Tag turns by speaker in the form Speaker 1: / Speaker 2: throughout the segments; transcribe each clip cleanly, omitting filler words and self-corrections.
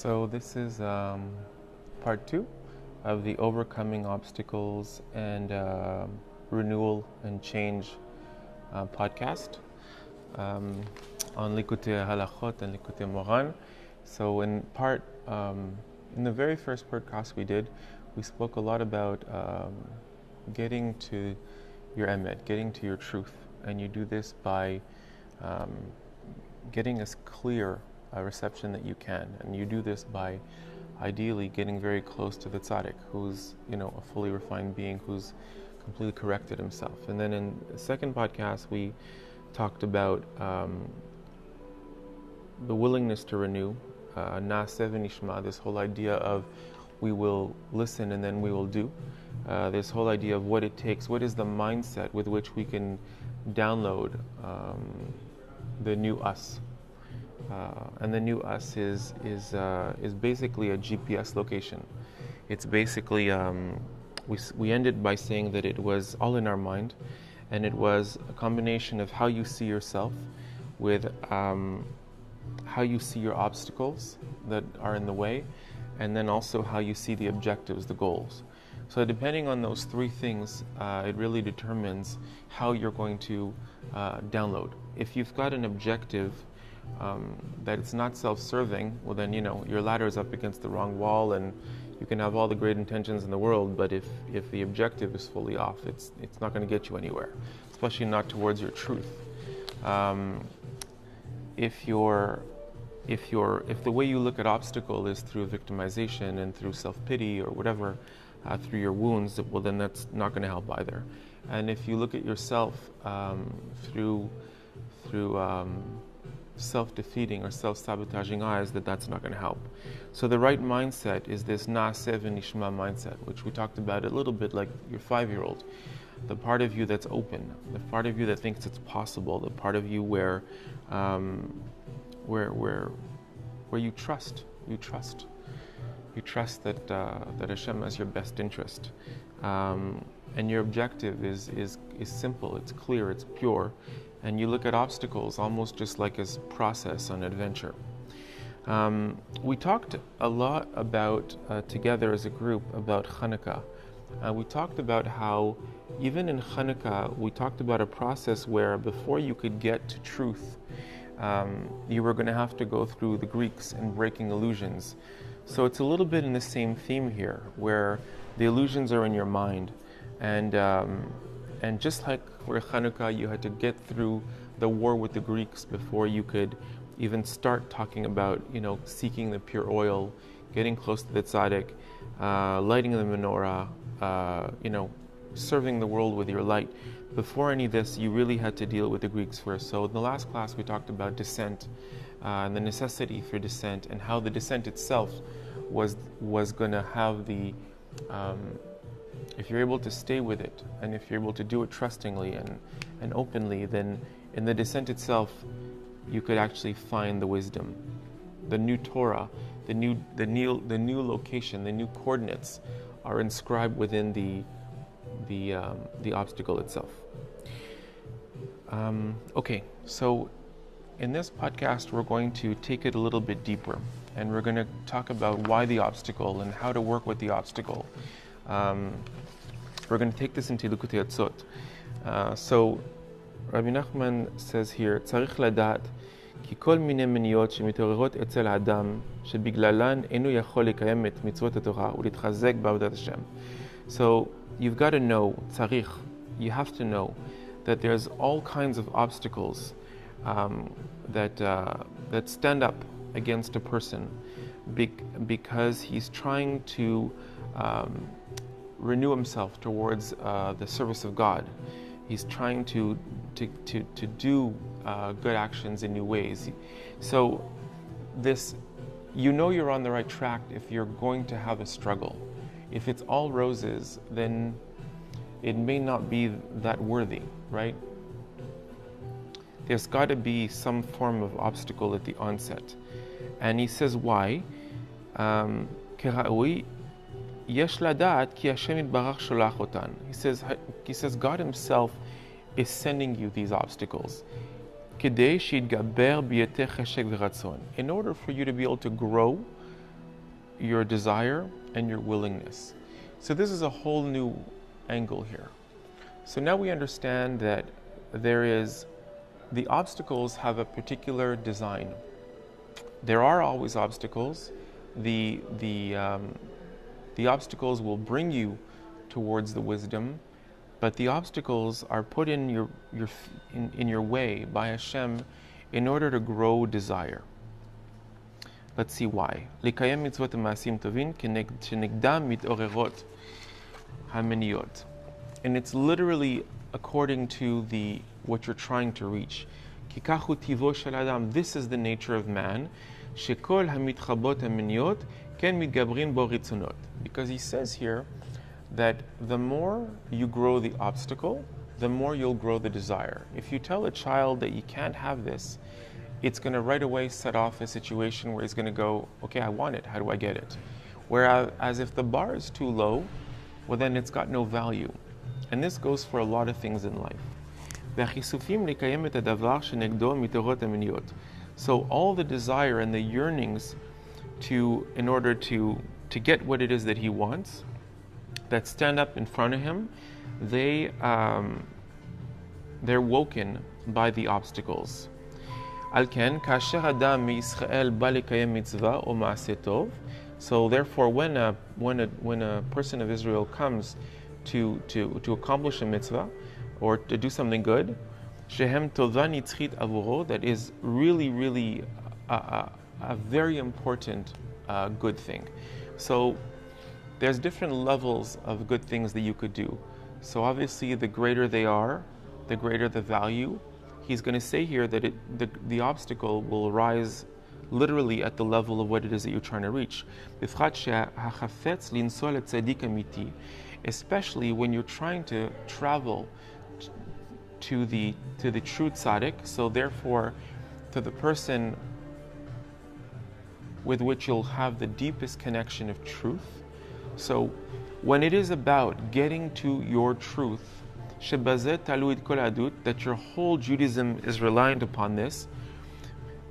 Speaker 1: So this is part 2 of the Overcoming Obstacles and Renewal and Change podcast on Likutei Halachot and Likutei Moran. So in the very first podcast we did, we spoke a lot about getting to your emet, getting to your truth, and you do this by getting as clear a reception that you can, and you do this by ideally getting very close to the tzaddik, who's a fully refined being who's completely corrected himself. And then in the second podcast we talked about the willingness to renew, Na'aseh v'nishma, this whole idea of we will listen and then we will do, this whole idea of what it takes, what is the mindset with which we can download the new us. And the new us is basically a GPS location. It's basically we ended by saying that it was all in our mind, and it was a combination of how you see yourself with how you see your obstacles that are in the way, and then also how you see the objectives, the goals. So depending on those three things, it really determines how you're going to download. If you've got an objective that it's not self-serving, well then your ladder is up against the wrong wall, and you can have all the great intentions in the world, but if the objective is fully off, it's not going to get you anywhere, especially not towards your truth. If the way you look at obstacle is through victimization and through self-pity or whatever, through your wounds, well then that's not going to help either. And if you look at yourself through self-defeating or self-sabotaging eyes, that's not going to help. So the right mindset is this Na'aseh v'nishma mindset, which we talked about a little bit, like your 5-year-old. The part of you that's open, the part of you that thinks it's possible, the part of you where you trust that Hashem has your best interest, and your objective is simple, it's clear, it's pure, and you look at obstacles almost just like as process on adventure. We talked a lot about together as a group about Hanukkah. We talked about how even in Hanukkah we talked about a process where before you could get to truth, you were going to have to go through the Greeks and breaking illusions. So it's a little bit in the same theme here, where the illusions are in your mind, and just like for Hanukkah you had to get through the war with the Greeks before you could even start talking about seeking the pure oil, getting close to the tzaddik, lighting the menorah, serving the world with your light. Before any of this, you really had to deal with the Greeks first. So in the last class we talked about descent, and the necessity for descent, and how the descent itself was going to have the if you're able to stay with it, and if you're able to do it trustingly and openly, then in the descent itself you could actually find the wisdom, the new Torah, the new location, the new coordinates are inscribed within the obstacle itself. Okay, so in this podcast we're going to take it a little bit deeper, and we're going to talk about why the obstacle and how to work with the obstacle. We're going to take this into Likutei Atzot. So Rabbi Nachman says here, צריך לדעת כי כל מיני מניעות שמתעוררות אצל האדם שבגללן אינו יכול לקיים את מצוות התורה ולהתחזק בעבודת השם. So you've got to know, צריך, you have to know that there's all kinds of obstacles that stand up against a person because he's trying to renew himself towards the service of God. He's trying to do good actions in new ways. So this, you're on the right track if you're going to have a struggle. If it's all roses, then it may not be that worthy, right? There's got to be some form of obstacle at the onset. And he says why? כראוי יש לדעת כי השם יתברך שולח אותן. He says God himself is sending you these obstacles. כדי שיתגבר ביותר חשק ורצון. In order for you to be able to grow your desire and your willingness. So this is a whole new angle here. So now we understand that the obstacles have a particular design. There are always obstacles. The obstacles will bring you towards the wisdom, but the obstacles are put in your way by Hashem in order to grow desire. Let's see why. לקיים מצוות ומעשים טובים כנגדם מתעוררות המניעות. And it's literally according to what you're trying to reach. כי כך הוא טבעו של אדם. This is the nature of man. שכל המתחבות המניעות כן מתגברים בו רצונות. Because he says here that the more you grow the obstacle, the more you'll grow the desire. If you tell a child that you can't have this, it's going to right away set off a situation where he's going to go, okay, I want it, how do I get it? Whereas if the bar is too low, well then it's got no value. And this goes for a lot of things in life. So all the desire and the yearnings in order to get what it is that he wants, that stand up in front of him, they're woken by the obstacles. So therefore, when a person of Israel comes to accomplish a mitzvah or to do something good, that is really a very important good thing. So there's different levels of good things that you could do. So obviously, the greater they are, the greater the value. He's going to say here that the obstacle will rise literally at the level of what it is that you're trying to reach. Especially when you're trying to travel to the true tzaddik, so therefore to the person with which you'll have the deepest connection of truth. So when it is about getting to your truth, that your whole Judaism is reliant upon this,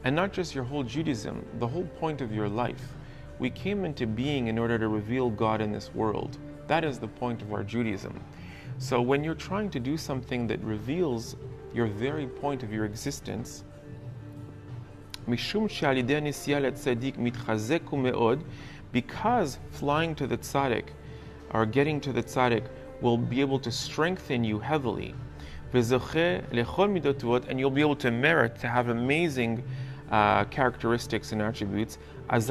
Speaker 1: and not just your whole Judaism, the whole point of your life. We came into being in order to reveal God in this world. That is the point of our Judaism. So when you're trying to do something that reveals your very point of your existence, because flying to the tzaddik or getting to the tzaddik will be able to strengthen you heavily, and you'll be able to merit to have amazing characteristics and attributes. And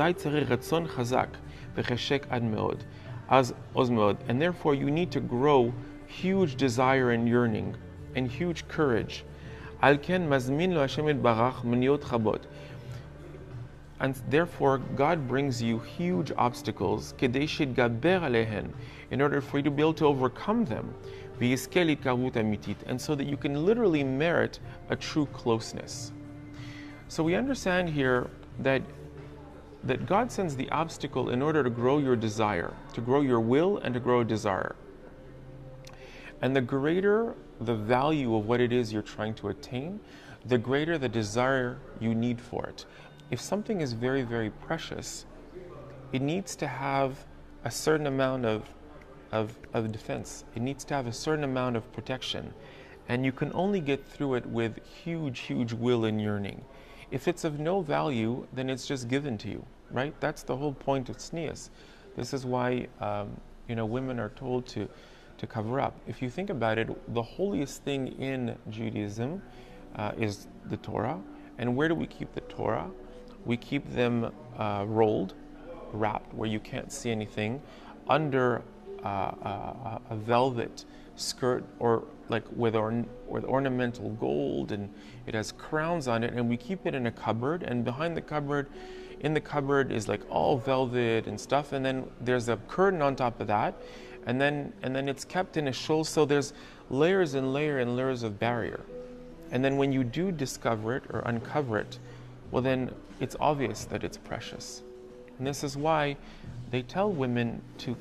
Speaker 1: therefore you need to grow huge desire and yearning and huge courage. And therefore God brings you huge obstacles in order for you to be able to overcome them, and so that you can literally merit a true closeness. So we understand here that God sends the obstacle in order to grow your desire, to grow your will and to grow desire. And the greater the value of what it is you're trying to attain, the greater the desire you need for it. If something is very, very precious, it needs to have a certain amount of defense. It needs to have a certain amount of protection. And you can only get through it with huge will and yearning. If it's of no value, then it's just given to you, right? That's the whole point of tznius. This is why women are told to cover up. If you think about it, the holiest thing in Judaism is the Torah. And where do we keep the Torah? We keep them rolled, wrapped, where you can't see anything, under a velvet skirt, or like with ornamental gold, and it has crowns on it, and we keep it in a cupboard, and behind the cupboard, in the cupboard is like all velvet and stuff, and then there's a curtain on top of that, and then it's kept in a shul, so there's layers and layers of barrier. And then when you do discover it or uncover it, well then it's obvious that it's precious. And this is why they tell women to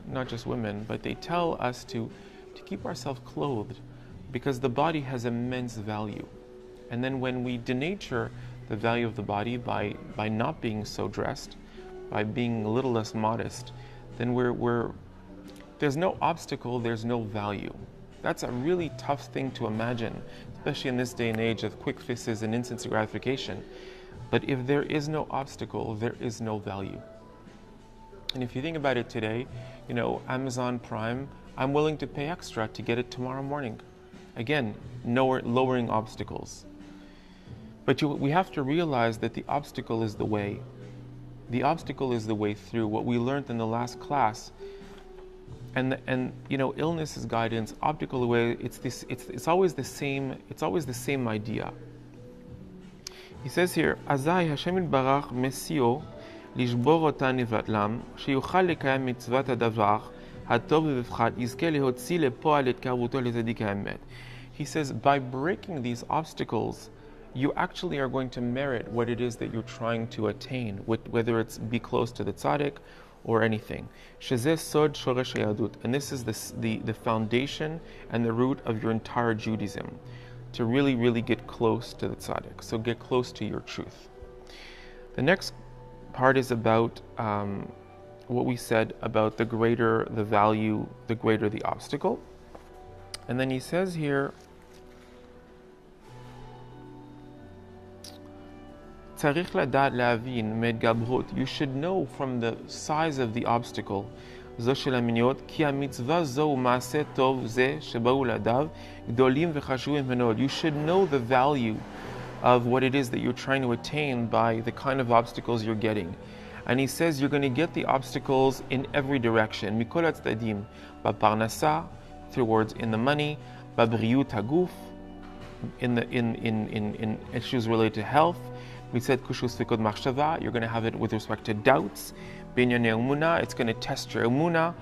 Speaker 1: not just women, but they tell us to keep ourselves clothed, because the body has immense value. And then when we denature the value of the body by not being so dressed, by being a little less modest, then there's no obstacle, there's no value. That's a really tough thing to imagine, especially in this day and age of quick fixes and instant gratification. But if there is no obstacle, there is no value. And if you think about it today, Amazon Prime, I'm willing to pay extra to get it tomorrow morning. Again, lowering obstacles. But we have to realize that the obstacle is the way. The obstacle is the way through. What we learned in the last class, and illness is guidance. Obstacle way. It's always the same. It's always the same idea. He says here, Azai Hashem Yitbarach Mesio לשבור אותה נבטלם, שיוכל לקיים מצוות הדבר הטוב ובפחד, יזכה להוציא לפועל התקרבותו לצדיק האמת. He says, by breaking these obstacles, you actually are going to merit what it is that you're trying to attain, whether it's be close to the tzaddik or anything. שזה סוד שורש היהדות, and this is the foundation and the root of your entire Judaism, to really, really get close to the tzaddik, so get close to your truth. The next part is about what we said about the greater the value, the greater the obstacle. And then he says here, צריך לדעת להבין מהתגברות, you should know from the size of the obstacle, זו של המיניות, כי המצווה זו ומעשה טוב זה שבאו לידיו, גדולים וחשובים מאוד. You should know the value of what it is that you're trying to attain by the kind of obstacles you're getting. And he says you're going to get the obstacles in every direction. מכל הצדדים, בפרנסה, through words in the money, בבריאות הגוף, in issues related to health. We said kushus fikod machshava, you're going to have it with respect to doubts. Binyane umuna, it's going to test your umuna.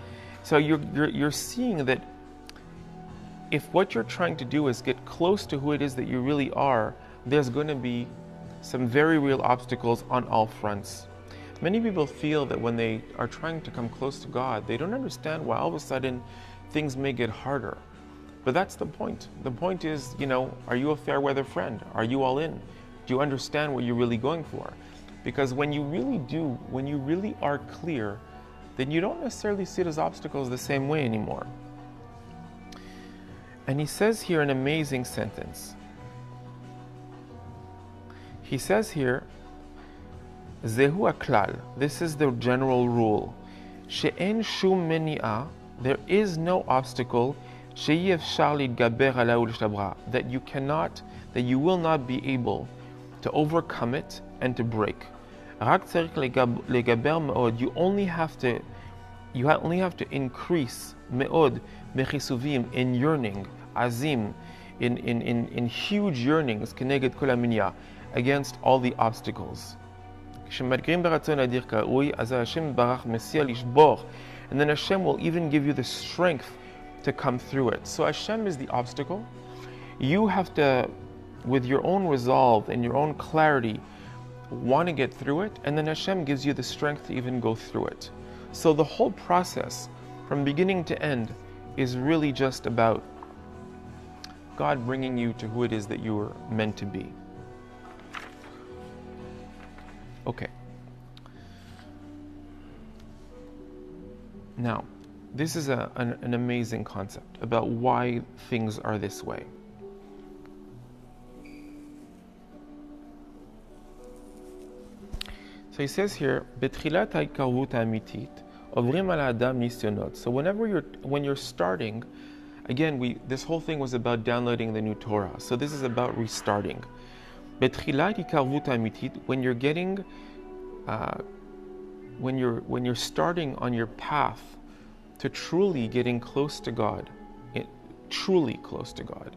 Speaker 1: So you're seeing that if what you're trying to do is get close to who it is that you really are, there's going to be some very real obstacles on all fronts. Many people feel that when they are trying to come close to God, they don't understand why all of a sudden things may get harder. But that's the point. The point is, are you a fair weather friend? Are you all in? Do you understand what you're really going for? Because when you really do, when you really are clear, then you don't necessarily see it as obstacles the same way anymore. And he says here an amazing sentence. He says here, Zehu aklal, this is the general rule. She'en shum meni'ah, there is no obstacle, she'yi efshar להתגבר עליה ולהשתברה, that you will not be able to overcome it and to break. רק צריך לגבר מאוד, you only have to increase מאוד בחיסובים, in yearning, azim, in huge yearnings, כנגד כל המניעה, against all the obstacles. כשמדגרים ברצון להדיר כראוי, אז השם יתברך מציע לשבור, and then Hashem will even give you the strength to come through it. So Hashem is the obstacle. You have to, with your own resolve and your own clarity, want to get through it, and then Hashem gives you the strength to even go through it. So the whole process, from beginning to end, is really just about God bringing you to who it is that you were meant to be. Okay. Now, this is an amazing concept about why things are this way. So he says here, בתחילת ההתקרבות האמיתית, עוברים על האדם ניסיונות. So when you're starting, again, this whole thing was about downloading the new Torah. So this is about restarting. בתחילת ההתקרבות האמיתית, when you're getting, when you're starting on your path to truly getting close to God, truly close to God,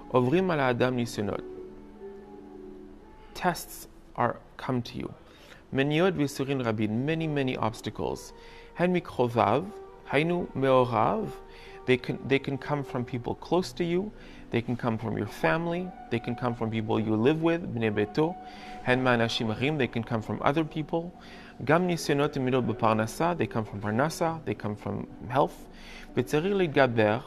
Speaker 1: עוברים על האדם ניסיונות. Tests come to you. מניעות ויסורים רבים, many obstacles. הן מקרוביו, היינו מאוהב. They can come from people close to you. They can come from your family. They can come from people you live with, בני ביתו. הן מאנשים אחרים, they can come from other people. גם ניסיונות תמידות בפרנסה, they come from פרנסה, they come from health. וצריך להתגבר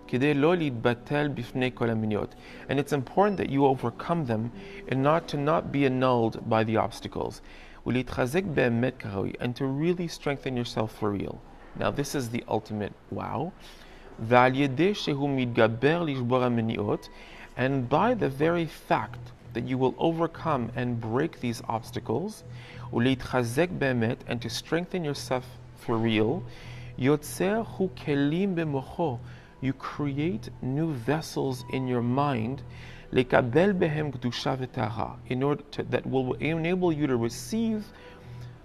Speaker 1: כדי לא להתבטל בפני כל המניעות. And it's important that you overcome them and not be annulled by the obstacles. ולהתחזק באמת כראוי, and to really strengthen yourself for real. Now this is the ultimate wow. ועל ידי שהוא מתגבר לשבור המניעות, and by the very fact that you will overcome and break these obstacles, ולהתחזק באמת, and to strengthen yourself for real, יוצר הוא כלים במוחו. You create new vessels in your mind, לקבל בהם קדושה וטהרה, in order to, that will enable you to receive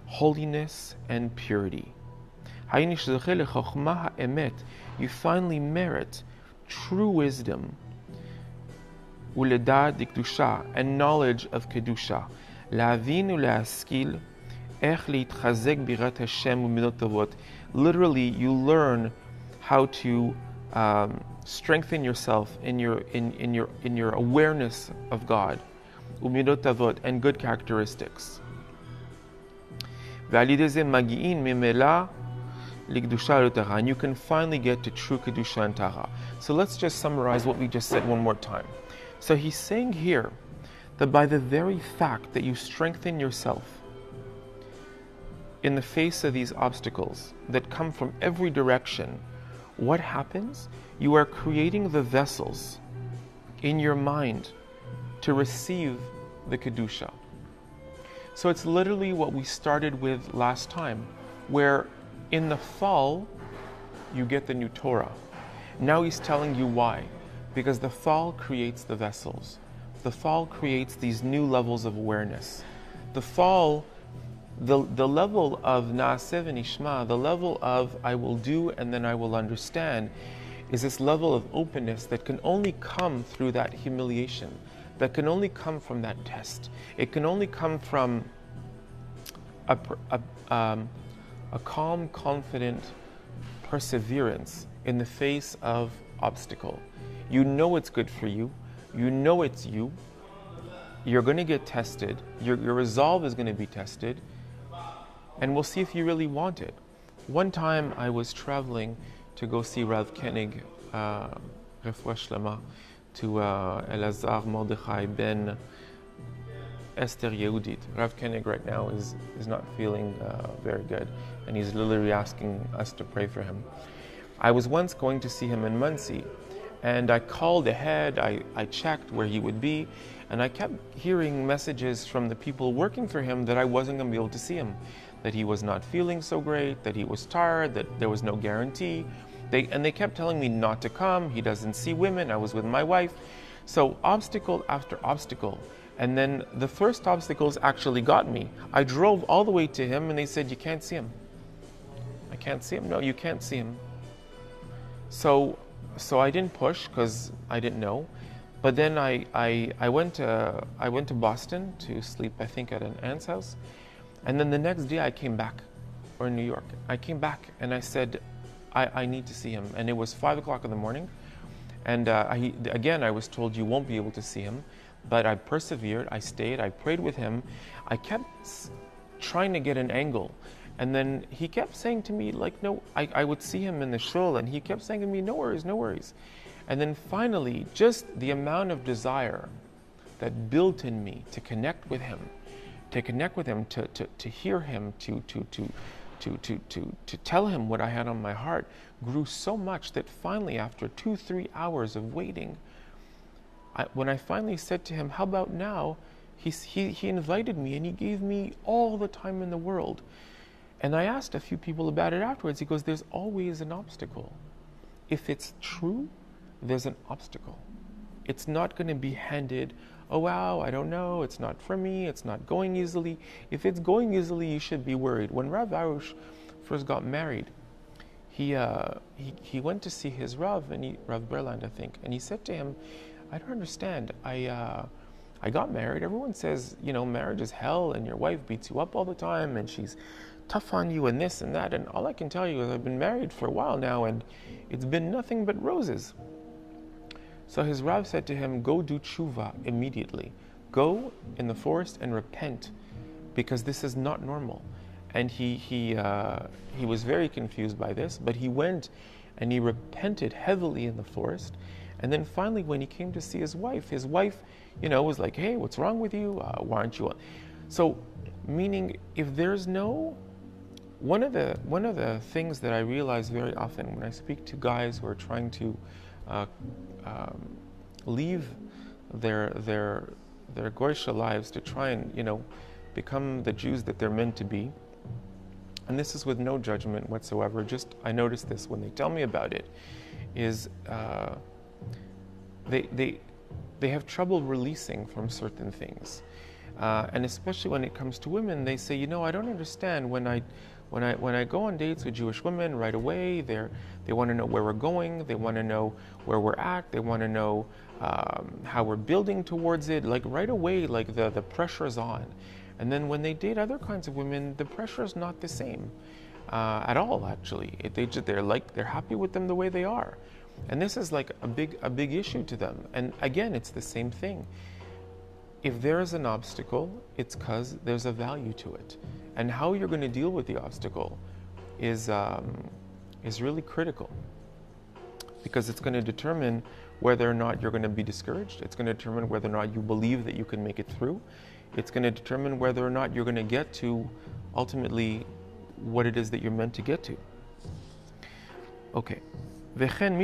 Speaker 1: holiness and purity. היינו שזוכה לחוכמה האמת, you finally merit true wisdom, ולדעת דקדושה, and knowledge of קדושה, להבין ולהשכיל איך להתחזק ביראת השם ומידות טובות. Literally, you learn how to strengthen yourself in your awareness of God, ומידות טובות, and good characteristics. ועל ידי זה מגיעים ממילא לקדושה ולטהרה, and you can finally get to true kedusha and tahara. So let's just summarize what we just said one more time. So he's saying here that by the very fact that you strengthen yourself in the face of these obstacles that come from every direction, what happens? You are creating the vessels in your mind to receive the kedusha. So it's literally what we started with last time, where in the fall, you get the new Torah. Now he's telling you why. Because the fall creates the vessels. The fall creates these new levels of awareness. The fall, the level of Na'aseh v'nishma, the level of I will do and then I will understand, is this level of openness that can only come through that humiliation, that can only come from that test. It can only come from a calm, confident perseverance in the face of obstacle. You know it's good for you. You know it's you. You're going to get tested. Your resolve is going to be tested. And we'll see if you really want it. One time I was traveling to go see Rav Koenig, Refuah Shlema, to Elazar Mordechai ben Esther Yehudit. Rav Koenig right now is not feeling very good, and he's literally asking us to pray for him. I was once going to see him in Muncie, and I called ahead, I checked where he would be, and I kept hearing messages from the people working for him that I wasn't going to be able to see him, that he was not feeling so great, that he was tired, that there was no guarantee. They kept telling me not to come, he doesn't see women, I was with my wife. So obstacle after obstacle. And then the first obstacles actually got me. I drove all the way to him and they said, you can't see him. I can't see him? No, you can't see him. So I didn't push because I didn't know. But then I went to Boston to sleep, I think, at an aunt's house. And then the next day I came back, or in New York. I came back and I said, I need to see him. And it was 5 o'clock in the morning. And again, I was told you won't be able to see him. But I persevered, I stayed, I prayed with him. I kept trying to get an angle. And then he kept saying to me, like, no, I would see him in the shul, and he kept saying to me, no worries, no worries. And then finally, just the amount of desire that built in me to connect with him, to hear him, to tell him what I had on my heart, grew so much that finally, after 2-3 hours of waiting, when I finally said to him, how about now, he invited me and he gave me all the time in the world. And I asked a few people about it afterwards. He goes, there's always an obstacle. If it's true, there's an obstacle. It's not going to be handed, oh wow, I don't know, it's not for me, it's not going easily. If it's going easily, you should be worried. When Rav Arush first got married, he went to see his Rav, Rav Berland, I think, and he said to him, I don't understand. I got married. Everyone says, marriage is hell and your wife beats you up all the time and she's tough on you and this and that. And all I can tell you is I've been married for a while now and it's been nothing but roses. So his Rav said to him, go do tshuva immediately. Go in the forest and repent because this is not normal. And he was very confused by this, but he went and he repented heavily in the forest. And then finally, when he came to see his wife, was like, hey, what's wrong with you? Why aren't you? So, meaning if there's no, one of the things that I realize very often when I speak to guys who are trying to leave their goyish lives to try and become the Jews that they're meant to be, and this is with no judgment whatsoever, just I notice this when they tell me about it, is they have trouble releasing from certain things. And especially when it comes to women, they say, I don't understand when I go on dates with Jewish women right away, they want to know where we're going, they want to know where we're at, they want to know how we're building towards it, like right away, like the pressure is on. And then when they date other kinds of women, the pressure is not the same at all, actually. They're happy with them the way they are. And this is like a big issue to them. And again, it's the same thing. If there is an obstacle, it's because there's a value to it. And how you're going to deal with the obstacle is really critical, because it's going to determine whether or not you're going to be discouraged. It's going to determine whether or not you believe that you can make it through. It's going to determine whether or not you're going to get to ultimately what it is that you're meant to get to. Okay. And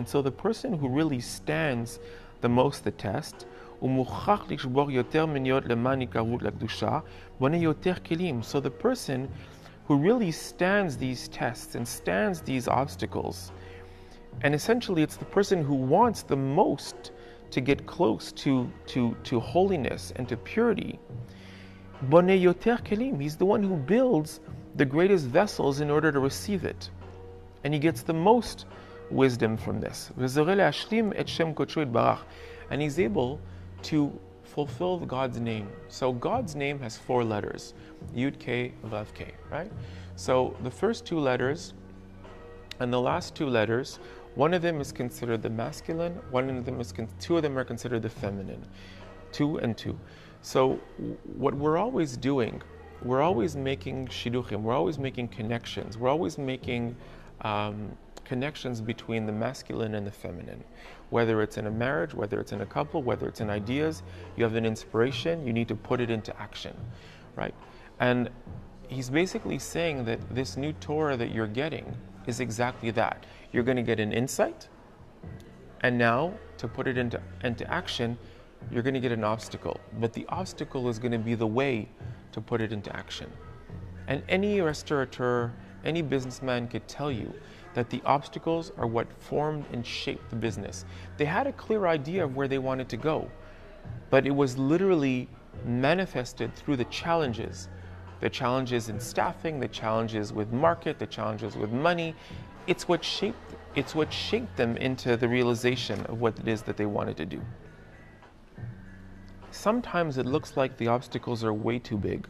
Speaker 1: so the person who really stands the most the test, so the person who really stands these tests and stands these obstacles, and essentially it's the person who wants the most to get close to holiness and to purity, he's the one who builds the greatest vessels in order to receive it. And he gets the most wisdom from this. And he's able to fulfill God's name. So God's name has 4 letters, Yud K Vav K, right? So the first 2 letters and the last 2 letters, one of them is considered the masculine, 2 of them are considered the feminine, 2 and 2. So what we're always doing, we're always making shidduchim, we're always making connections, we're always making connections between the masculine and the feminine. Whether it's in a marriage, whether it's in a couple, whether it's in ideas, you have an inspiration, you need to put it into action, right? And he's basically saying that this new Torah that you're getting is exactly that. You're going to get an insight, and now to put it into action, you're going to get an obstacle. But the obstacle is going to be the way to put it into action. And any restaurateur, any businessman could tell you that the obstacles are what formed and shaped the business. They had a clear idea of where they wanted to go, but it was literally manifested through the challenges in staffing, the challenges with market, the challenges with money. It's what shaped them into the realization of what it is that they wanted to do. Sometimes it looks like the obstacles are way too big.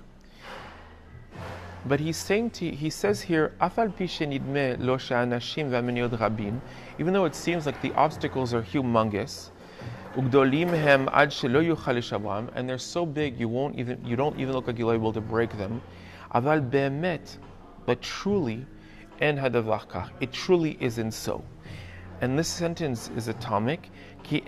Speaker 1: But he says here, even though it seems like the obstacles are humongous, and they're so big you don't even look like you'll be able to break them. But truly, it truly isn't so. And this sentence is atomic. There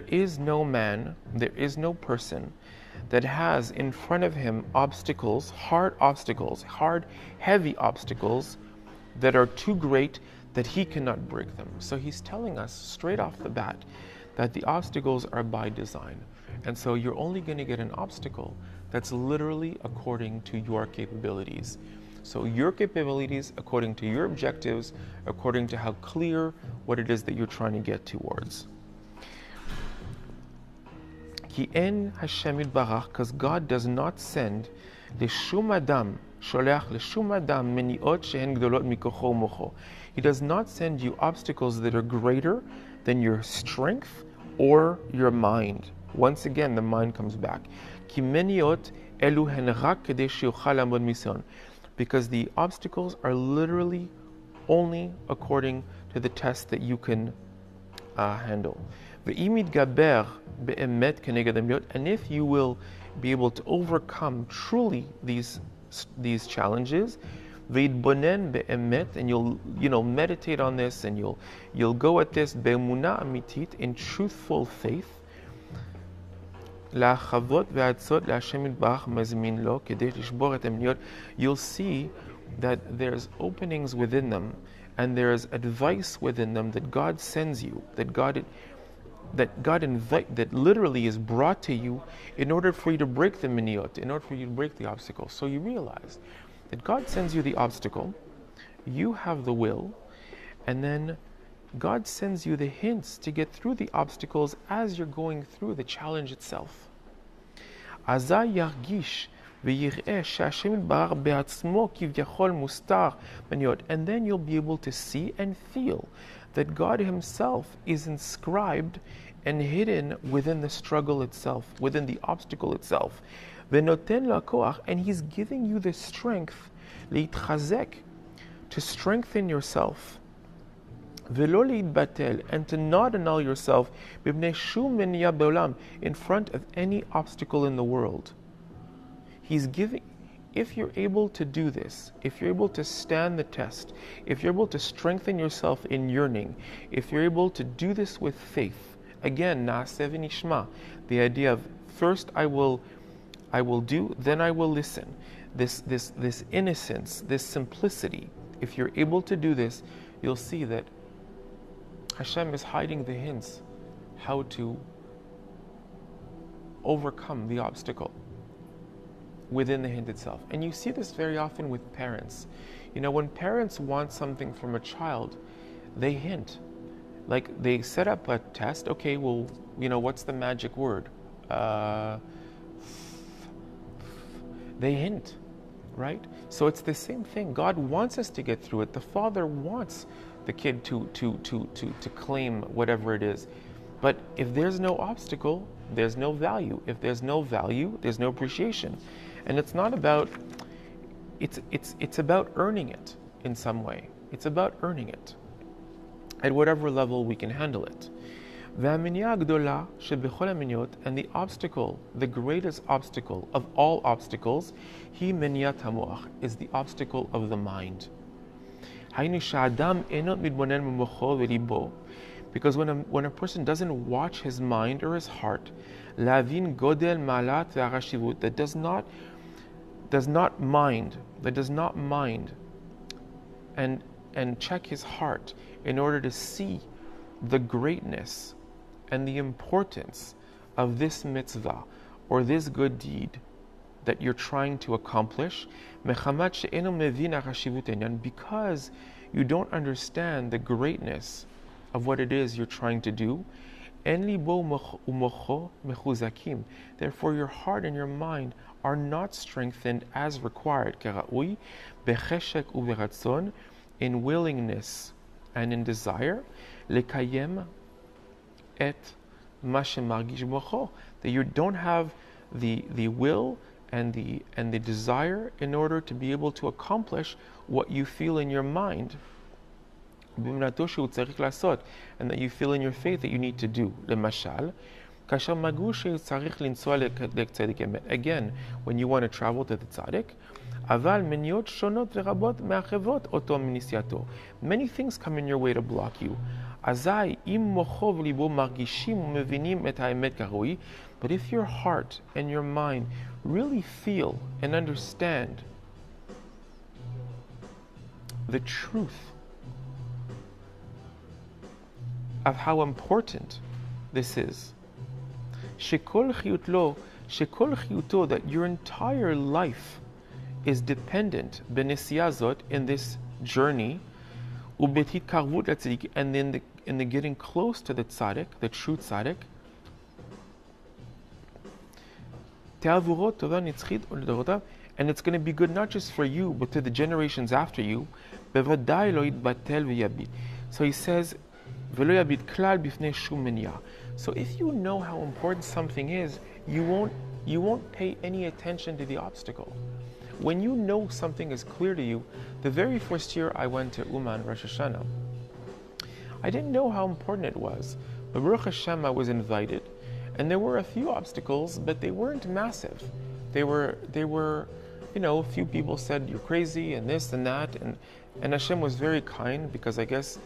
Speaker 1: is no man, there is no person that has in front of him obstacles, hard, heavy obstacles that are too great that he cannot break them. So he's telling us straight off the bat that the obstacles are by design. And so you're only going to get an obstacle that's literally according to your capabilities. So your capabilities according to your objectives, according to how clear what it is that you're trying to get towards. Because God does not send l'shum adam, sholech l'shum adam meniot shehen gdolot mikocho umocho. He does not send you obstacles that are greater than your strength or your mind. Once again, the mind comes back. Ki meniot elu hen rak kedei sheyochal lamod mision. Because the obstacles are literally only according to the test that you can handle. And if you will be able to overcome truly these challenges, Ve'itbonen be'emet, and you'll meditate on this, and you'll go at this be'emunah amitit, in truthful faith. La'achavot ve'atzot la'Hashem yitbarach mazmin lo kedei tishbor et hamniyot. You'll see that there's openings within them, and there's advice within them that God sends you, that God literally is brought to you in order for you to break the miniyot, in order for you to break the obstacle. So you realize that God sends you the obstacle, you have the will, and then God sends you the hints to get through the obstacles as you're going through the challenge itself. Azay yargish v'yir'eh she'Hashem yitbarach be'atzmo kivyachol mustar miniyot, and then you'll be able to see and feel that God Himself is inscribed and hidden within the struggle itself, within the obstacle itself. V'noten la'koach, and He's giving you the strength, leitchazek, to strengthen yourself. V'lo leitbatel, and to not annul yourself, b'bnei shum miniya be'olam, in front of any obstacle in the world. He's giving. If you're able to do this, if you're able to stand the test, if you're able to strengthen yourself in yearning, if you're able to do this with faith, again, na'aseh v'nishma, the idea of first I will do, then I will listen. This innocence, this simplicity. If you're able to do this, you'll see that Hashem is hiding the hints how to overcome the obstacle within the hint itself. And you see this very often with parents. When parents want something from a child, they hint. Like they set up a test, okay, well, what's the magic word? They hint, right? So it's the same thing. God wants us to get through it. The Father wants the kid to claim whatever it is. But if there's no obstacle, there's no value. If there's no value, there's no appreciation. And it's not about, it's about earning it in some way. It's about earning it at whatever level we can handle it. And the obstacle, the greatest obstacle of all obstacles, is the obstacle of the mind. Because when a person doesn't watch his mind or his heart, that does not mind and check his heart in order to see the greatness and the importance of this mitzvah or this good deed that you're trying to accomplish, because you don't understand the greatness of what it is you're trying to do, therefore your heart and your mind are not strengthened as required, in willingness and in desire, that you don't have the will and the desire in order to be able to accomplish what you feel in your mind, and that you feel in your faith that you need to do. Again, when you want to travel to the tzaddik, many things come in your way to block you. But if your heart and your mind really feel and understand the truth of how important this is, that your entire life is dependent in this journey, and in the getting close to the tzaddik, the true tzaddik, and it's going to be good not just for you but to the generations after you. So he says, so if you know how important something is, you won't pay any attention to the obstacle. When you know something is clear to you, the very first year I went to Uman Rosh Hashanah, I didn't know how important it was. But Baruch Hashem, I was invited, and there were a few obstacles, but they weren't massive. They were a few people said you're crazy and this and that, and Hashem was very kind, because I guess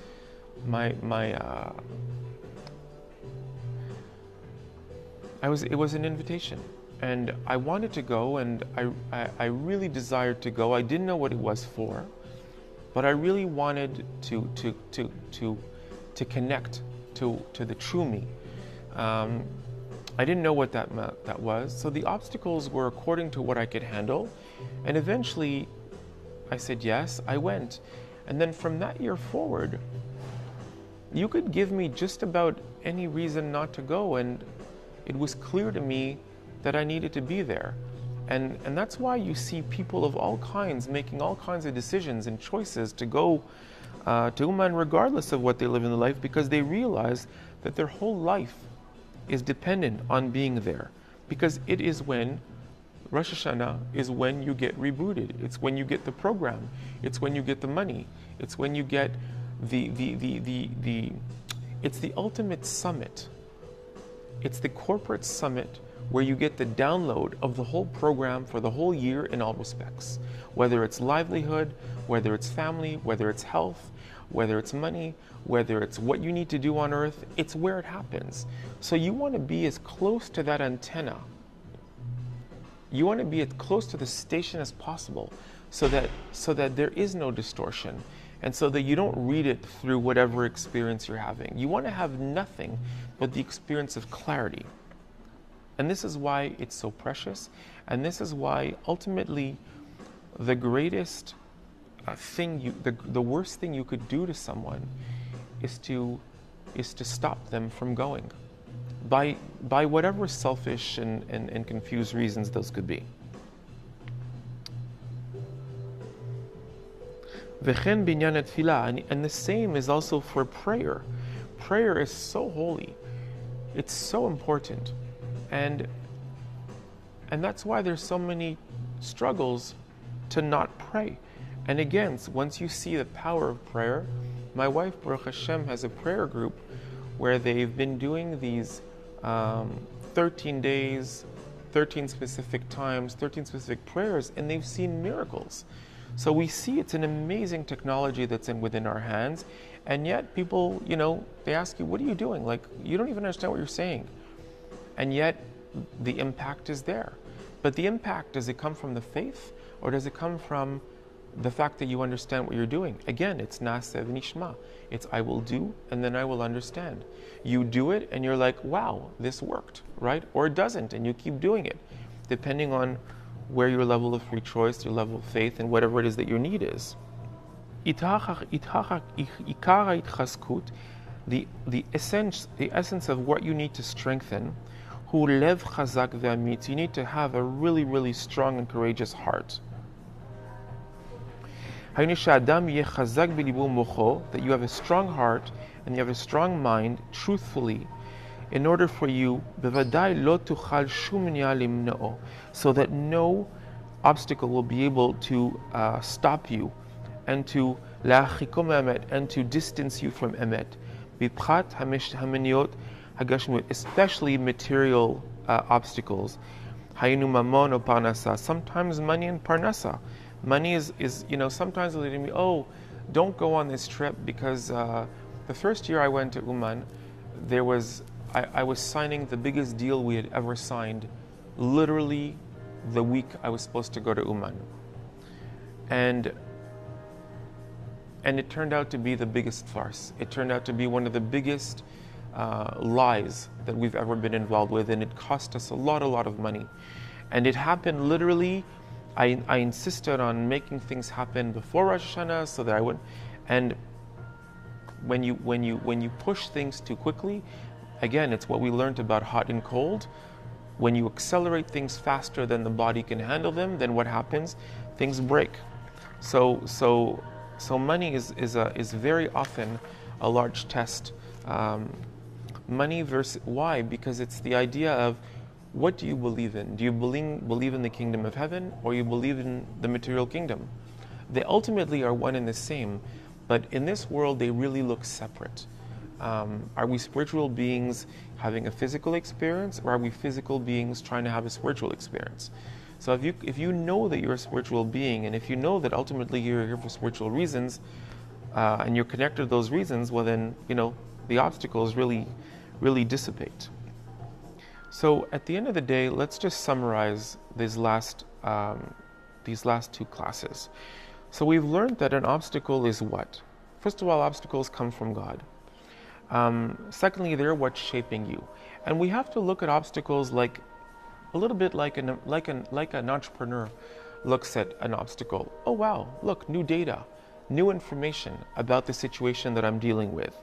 Speaker 1: it was an invitation, and I wanted to go, and I really desired to go. I didn't know what it was for, but I really wanted to connect to the true me. I didn't know what that was, so the obstacles were according to what I could handle, and eventually I said yes. I went, and then from that year forward, you could give me just about any reason not to go, and it was clear to me that I needed to be there. And that's why you see people of all kinds making all kinds of decisions and choices to go to Uman regardless of what they live in the life, because they realize that their whole life is dependent on being there. Because it is when Rosh Hashanah is when you get rebooted. It's when you get the program. It's when you get the money. It's when you get it's the ultimate summit. It's the corporate summit where you get the download of the whole program for the whole year in all respects. Whether it's livelihood, whether it's family, whether it's health, whether it's money, whether it's what you need to do on earth, it's where it happens. So you want to be as close to that antenna. You want to be as close to the station as possible, so that there is no distortion, and so that you don't read it through whatever experience you're having. You want to have nothing but the experience of clarity. And this is why it's so precious, and this is why ultimately the greatest the worst thing you could do to someone is to stop them from going, by whatever selfish and confused reasons those could be. And the same is also for prayer. Prayer is so holy. It's so important. And that's why there's so many struggles to not pray. And again, once you see the power of prayer, my wife, Baruch Hashem, has a prayer group where they've been doing these 13 days, 13 specific times, 13 specific prayers, and they've seen miracles. So we see it's an amazing technology that's within our hands, and yet people, they ask you, what are you doing? Like, you don't even understand what you're saying. And yet the impact is there. But the impact, does it come from the faith, or does it come from the fact that you understand what you're doing? Again, it's Na'aseh v'nishma. It's I will do, and then I will understand. You do it, and you're like, wow, this worked, right? Or it doesn't, and you keep doing it, depending on where your level of free choice, your level of faith, and whatever it is that your need is. The essence of what you need to strengthen, hu lev chazak ve'amitz. You need to have a really, really strong and courageous heart. That you have a strong heart and you have a strong mind, truthfully, in order for you, so that no obstacle will be able to stop you and to distance you from emet, especially material obstacles. Sometimes money and parnasa. Money is sometimes they'll say to me, oh, don't go on this trip, because the first year I went to Uman, I was signing the biggest deal we had ever signed, literally the week I was supposed to go to Uman. And it turned out to be the biggest farce. It turned out to be one of the biggest lies that we've ever been involved with, and it cost us a lot of money. And it happened literally. I insisted on making things happen before Rosh Hashanah so that I would, and when you push things too quickly, again, it's what we learned about hot and cold. When you accelerate things faster than the body can handle them, then what happens? Things break. So money is very often a large test. Money versus why? Because it's the idea of, what do you believe in? Do you believe in the kingdom of heaven, or you believe in the material kingdom? They ultimately are one and the same, but in this world they really look separate. Are we spiritual beings having a physical experience, or are we physical beings trying to have a spiritual experience? So if you know that you're a spiritual being, and if you know that ultimately you're here for spiritual reasons, and you're connected to those reasons, well then, the obstacles really dissipate. So at the end of the day, let's just summarize these last two classes. So we've learned that an obstacle is what? First of all, obstacles come from God. Secondly, they're what's shaping you. And we have to look at obstacles like a little bit like an entrepreneur looks at an obstacle. Oh wow, look, new data, new information about the situation that I'm dealing with.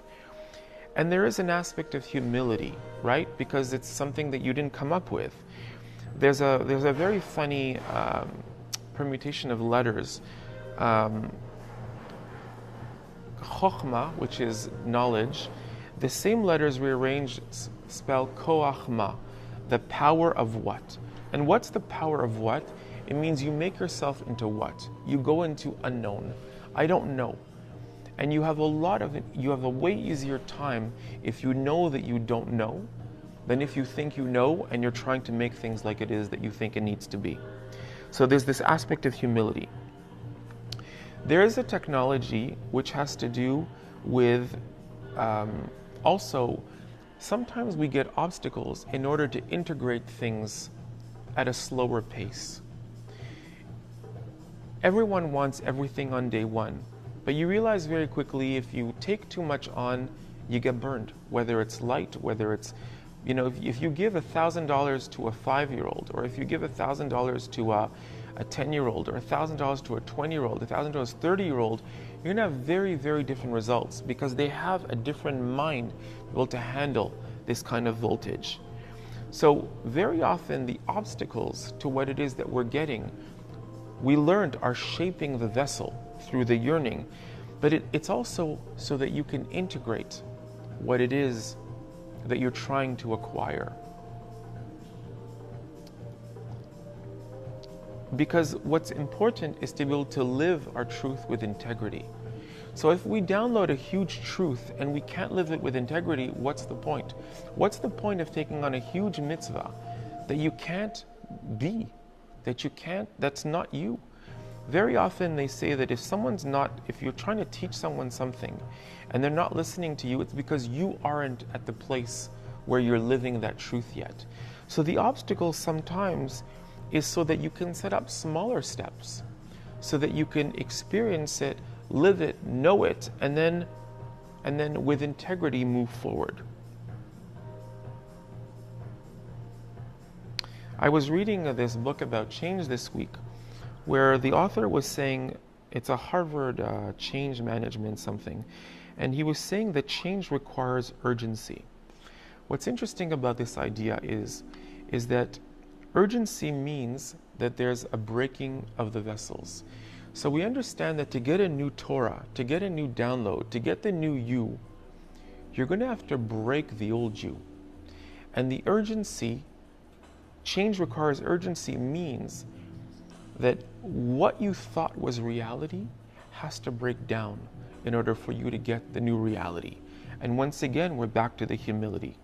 Speaker 1: And there is an aspect of humility, right? Because it's something that you didn't come up with. There's a very funny permutation of letters. Chokhmah, which is knowledge, the same letters rearranged spell koachma, the power of what. And what's the power of what? It means you make yourself into what? You go into unknown. I don't know. And you have a way easier time if you know that you don't know than if you think you know and you're trying to make things like it is that you think it needs to be. So there's this aspect of humility. There is a technology which has to do with also sometimes we get obstacles in order to integrate things at a slower pace. Everyone wants everything on day one. But you realize very quickly if you take too much on, you get burned. Whether it's light, whether it's, if you give $1,000 to a 5-year-old, or if you give $1,000 to a 10-year-old, or $1,000 to a 20-year-old, $1,000 to a 30-year-old, you're gonna have very, very different results because they have a different mind able to handle this kind of voltage. So very often the obstacles to what it is that we're getting, we learned are shaping the vessel through the yearning, but it's also so that you can integrate what it is that you're trying to acquire. Because what's important is to be able to live our truth with integrity. So if we download a huge truth and we can't live it with integrity, what's the point? What's the point of taking on a huge mitzvah that you can't be, that's not you? Very often they say that if you're trying to teach someone something and they're not listening to you, it's because you aren't at the place where you're living that truth yet. So the obstacle sometimes is so that you can set up smaller steps, so that you can experience it, live it, know it, and then with integrity move forward. I was reading this book about change this week, where the author was saying, it's a Harvard change management something, and he was saying that change requires urgency. What's interesting about this idea is that urgency means that there's a breaking of the vessels. So we understand that to get a new Torah, to get a new download, to get the new you, you're going to have to break the old you. And the urgency, change requires urgency means that what you thought was reality has to break down in order for you to get the new reality. And once again, we're back to the humility.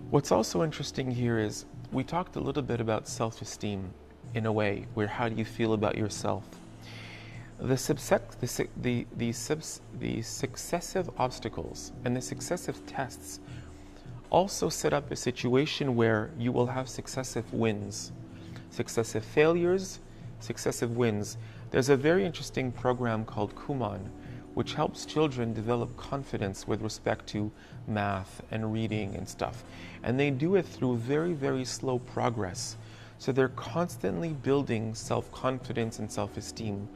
Speaker 1: What's also interesting here is we talked a little bit about self-esteem in a way, where how do you feel about yourself? The successive obstacles and the successive tests also set up a situation where you will have successive wins. Successive failures, successive wins. There's a very interesting program called Kuman, which helps children develop confidence with respect to math and reading and stuff. And they do it through very, very slow progress. So they're constantly building self-confidence and self-esteem.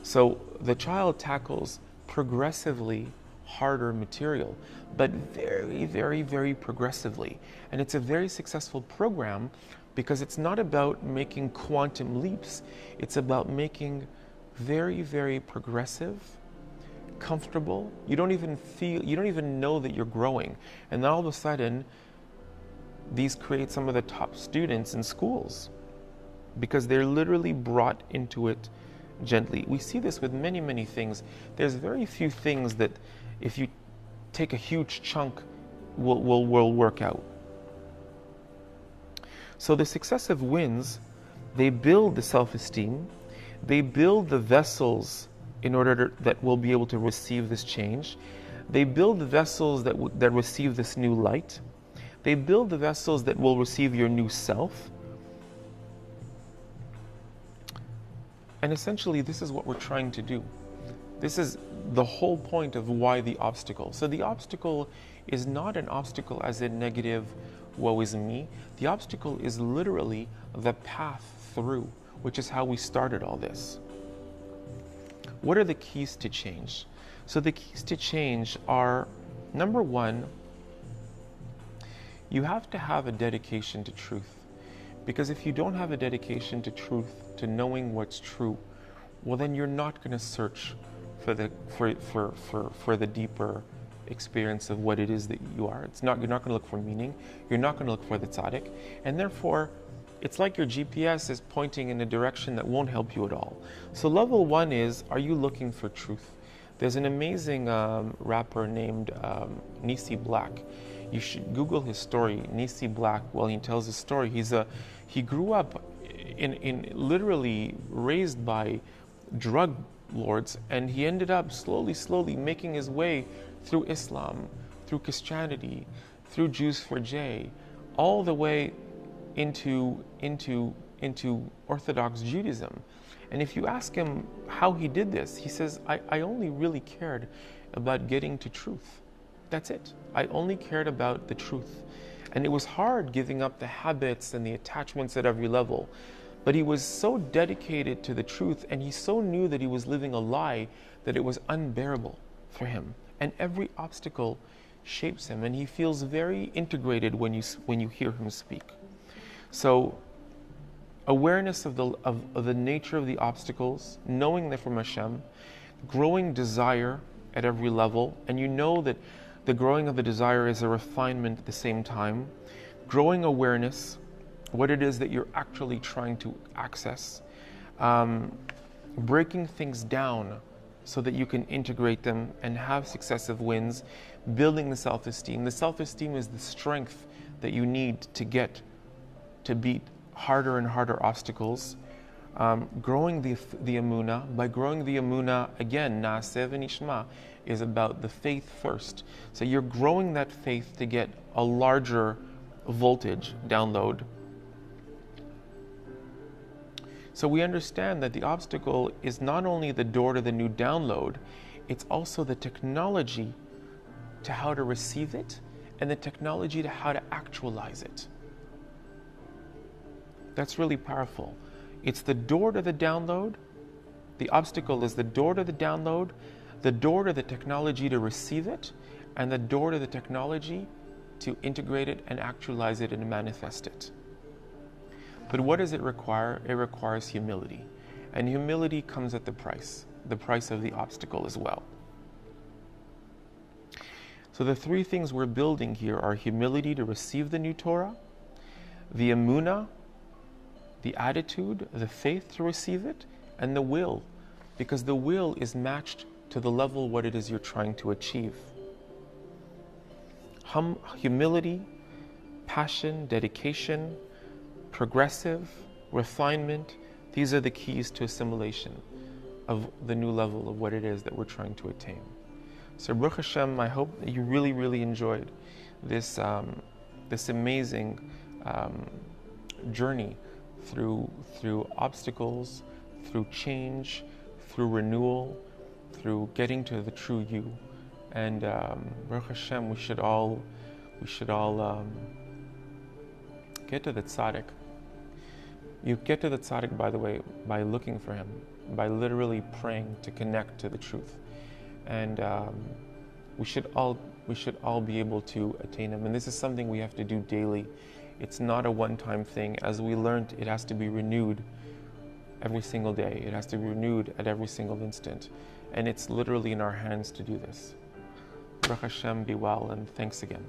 Speaker 1: So the child tackles progressively harder material, but very, very, very progressively. And it's a very successful program because it's not about making quantum leaps. It's about making very, very progressive, comfortable. You don't even know that you're growing. And then all of a sudden, these create some of the top students in schools because they're literally brought into it gently. We see this with many, many things. There's very few things that if you take a huge chunk will work out. So the successive wins They build the self-esteem. They build the vessels in order that will be able to receive this change. They build the vessels that receive this new light. They build the vessels that will receive your new self. And essentially, this is what we're trying to do. This is the whole point of why the obstacle. So the obstacle is not an obstacle as in negative, woe is me. The obstacle is literally the path through, which is how we started all this. What are the keys to change? So the keys to change are, number one, you have to have a dedication to truth. Because if you don't have a dedication to truth, to knowing what's true, well then you're not going to search for the deeper experience of what it is that you are. You're not going to look for meaning. You're not going to look for the tzaddik. And therefore, it's like your GPS is pointing in a direction that won't help you at all. So level one is, are you looking for truth? There's an amazing rapper named Nisi Black. You should Google his story. Nisi Black, well, he tells his story. He grew up in literally raised by drug lords, and he ended up slowly making his way through Islam, through Christianity, through Jews for J, all the way into Orthodox Judaism. And if you ask him how he did this, he says, I only really cared about getting to truth. That's it. I only cared about the truth. And it was hard giving up the habits and the attachments at every level. But he was so dedicated to the truth, and he so knew that he was living a lie that it was unbearable for him. And every obstacle shapes him, and he feels very integrated when you hear him speak. So awareness of the nature of the obstacles, knowing they're from Hashem, growing desire at every level, and you know that the growing of the desire is a refinement at the same time, growing awareness, what it is that you're actually trying to access, breaking things down so that you can integrate them and have successive wins, building the self-esteem. The self-esteem is the strength that you need to get to beat harder and harder obstacles. Growing the emunah. By growing the emunah, again, na'aseh v'nishma, is about the faith first. So you're growing that faith to get a larger voltage download. So we understand that the obstacle is not only the door to the new download, it's also the technology to how to receive it and the technology to how to actualize it. That's really powerful. It's the door to the download. The obstacle is the door to the download, the door to the technology to receive it, and the door to the technology to integrate it and actualize it and manifest it. But what does it require? It requires humility. And humility comes at the price of the obstacle as well. So the three things we're building here are humility to receive the new Torah, the emunah, the attitude, the faith to receive it, and the will, because the will is matched to the level what it is you're trying to achieve. Humility, passion, dedication, progressive, refinement, these are the keys to assimilation of the new level of what it is that we're trying to attain. So Baruch Hashem, I hope that you really enjoyed this amazing journey through obstacles, through change, through renewal, through getting to the true you. And Baruch Hashem, we should all get to the tzaddik. You get to the tzaddik, by the way, by looking for him, by literally praying to connect to the truth. And we should all be able to attain him. And this is something we have to do daily. It's not a one-time thing. As we learned, it has to be renewed every single day. It has to be renewed at every single instant. And it's literally in our hands to do this. Baruch Hashem, be well, and thanks again.